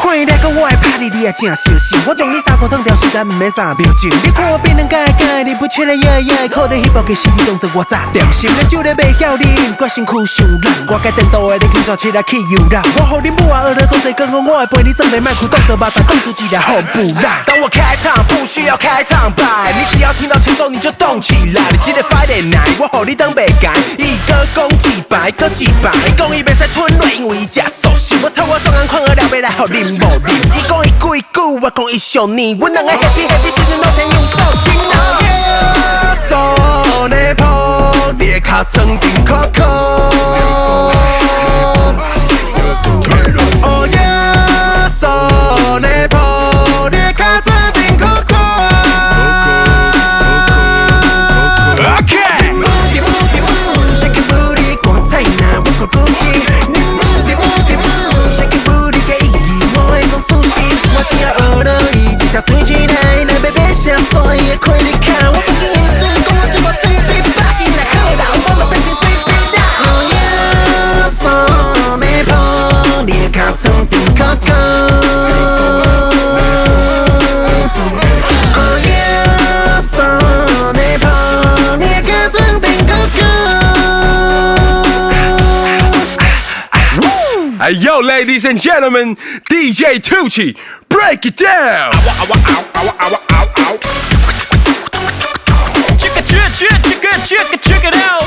看伊来讲我的拍你，你也真小心。我将你3块烫掉，时间唔免3秒钟。你看我变成改改，你不切来耶耶，可能迄部其实你当作我早点心。咱酒咧袂晓啉，决心苦想人。我改颠倒的你轻松起来去游览。我互你母啊学得做这更好，我会陪你整个麦克动作把它当作一条红布啦。当我开场不需要开场白，你只要听到前奏你就动起来。你记得 Friday night， 我互你当白改，一个讲几摆，个几摆。讲伊袂使吞落，因为伊真熟悉。我操我壮安款儿了，要来互啉无啉。伊讲伊几句，我讲伊想你。阮两个 happy happy， 时阵都先用手机拿。手咧抱，你的脚床顶扣扣。哦耶，手咧抱，你的脚床顶扣扣。OK。Booty booty boo， shake your booty， 光彩那我过Gucci。你 booty booty boo， shake your booty， 给意义我会讲苏西。我只要学到伊，只想睡起来，来别别想，所以会亏你看我。Hey yo, ladies and gentlemen, DJ Tucci, break it down. Check it out.